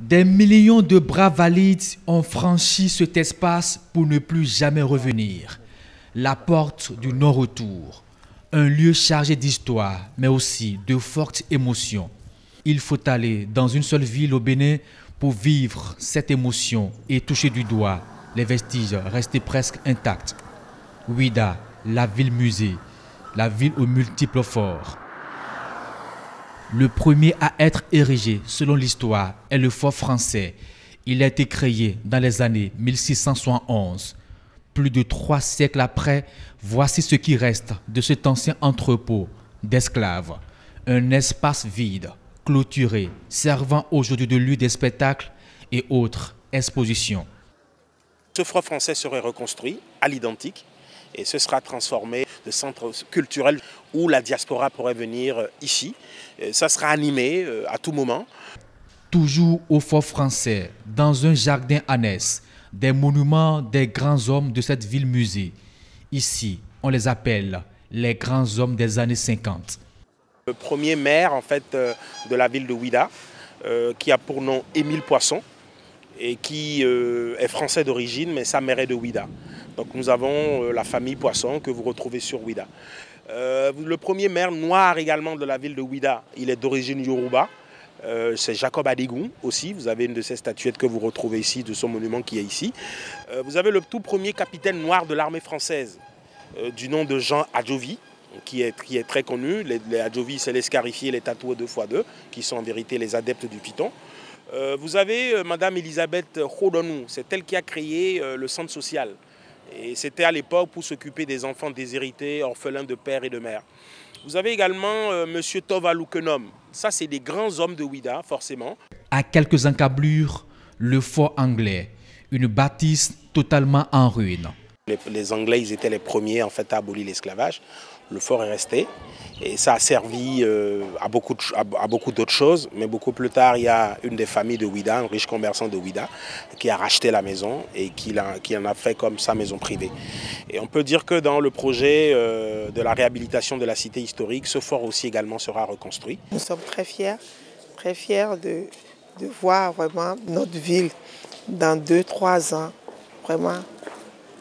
Des millions de bras valides ont franchi cet espace pour ne plus jamais revenir. La porte du non-retour, un lieu chargé d'histoire, mais aussi de fortes émotions. Il faut aller dans une seule ville au Bénin pour vivre cette émotion et toucher du doigt les vestiges restés presque intacts. Ouidah, la ville-musée, la ville aux multiples forts. Le premier à être érigé, selon l'histoire, est le fort français. Il a été créé dans les années 1671. Plus de 3 siècles après, voici ce qui reste de cet ancien entrepôt d'esclaves. Un espace vide, clôturé, servant aujourd'hui de lieu des spectacles et autres expositions. Ce fort français serait reconstruit à l'identique et ce sera transformé de centre culturel où la diaspora pourrait venir ici. Ça sera animé à tout moment. Toujours au fort français, dans un jardin annexe, des monuments des grands hommes de cette ville-musée. Ici, on les appelle les grands hommes des années 50. Le premier maire en fait, de la ville de Ouidah, qui a pour nom Émile Poisson, et qui est français d'origine, mais sa mère est de Ouidah. Donc nous avons la famille Poisson que vous retrouvez sur Ouidah. Le premier maire noir également de la ville de Ouidah, il est d'origine Yoruba. C'est Jacob Adigun aussi, vous avez une de ces statuettes que vous retrouvez ici, de son monument qui est ici. Vous avez le tout premier capitaine noir de l'armée française, du nom de Jean Adjovi, qui est très connu. Les Adjovi, c'est les scarifiés, les tatoués 2x2, qui sont en vérité les adeptes du python. Vous avez Madame Elisabeth Khodonou, c'est elle qui a créé le centre social. Et c'était à l'époque pour s'occuper des enfants déshérités, orphelins de père et de mère. Vous avez également Monsieur Tovalou Kenom. Ça, c'est des grands hommes de Ouidah, forcément. À quelques encablures, le fort anglais, une bâtisse totalement en ruine. Les Anglais, ils étaient les premiers en fait, à abolir l'esclavage. Le fort est resté et ça a servi à beaucoup d'autres choses. Mais beaucoup plus tard, il y a une des familles de Ouidah, un riche commerçant de Ouidah, qui a racheté la maison et qui en a fait comme sa maison privée. Et on peut dire que dans le projet de la réhabilitation de la cité historique, ce fort aussi également sera reconstruit. Nous sommes très fiers de voir vraiment notre ville dans 2-3 ans, vraiment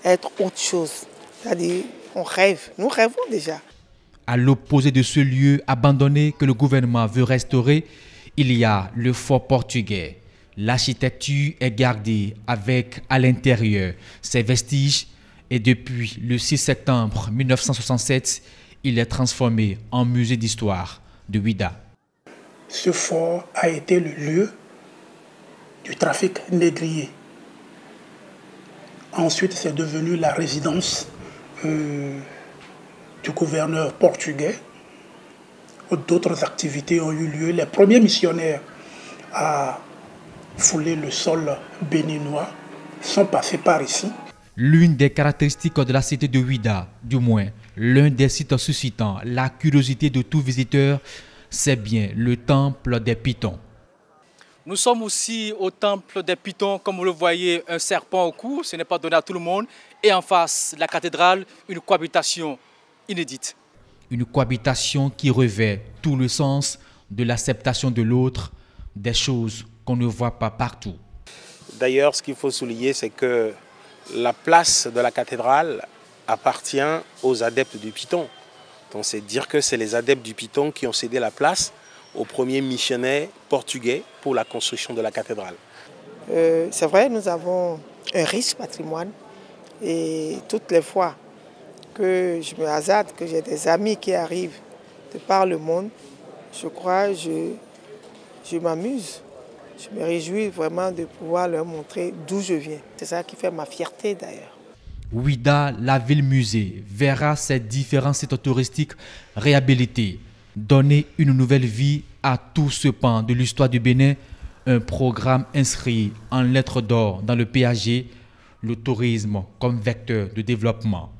être autre chose. C'est-à-dire, on rêve, nous rêvons déjà. À l'opposé de ce lieu abandonné que le gouvernement veut restaurer, il y a le fort portugais. L'architecture est gardée avec à l'intérieur ses vestiges et depuis le 6 septembre 1967, il est transformé en musée d'histoire de Ouidah. Ce fort a été le lieu du trafic négrier. Ensuite, c'est devenu la résidence du gouverneur portugais. D'autres activités ont eu lieu. Les premiers missionnaires à fouler le sol béninois sont passés par ici. L'une des caractéristiques de la cité de Ouidah, du moins l'un des sites suscitant la curiosité de tout visiteur, c'est bien le temple des Pythons. Nous sommes aussi au temple des Pythons, comme vous le voyez, un serpent au cou, ce n'est pas donné à tout le monde. Et en face, la cathédrale, une cohabitation inédite. Une cohabitation qui revêt tout le sens de l'acceptation de l'autre, des choses qu'on ne voit pas partout. D'ailleurs, ce qu'il faut souligner, c'est que la place de la cathédrale appartient aux adeptes du Python. Donc c'est dire que c'est les adeptes du Python qui ont cédé la place aux premiers missionnaires portugais pour la construction de la cathédrale. C'est vrai, nous avons un riche patrimoine et toutes les fois que je me hasarde, que j'ai des amis qui arrivent de par le monde, je crois, je m'amuse. Je me réjouis vraiment de pouvoir leur montrer d'où je viens. C'est ça qui fait ma fierté d'ailleurs. Ouidah, la ville-musée, verra ses différents sites touristiques réhabilités. Donner une nouvelle vie à tout ce pan de l'histoire du Bénin, un programme inscrit en lettres d'or dans le PAG, le tourisme comme vecteur de développement.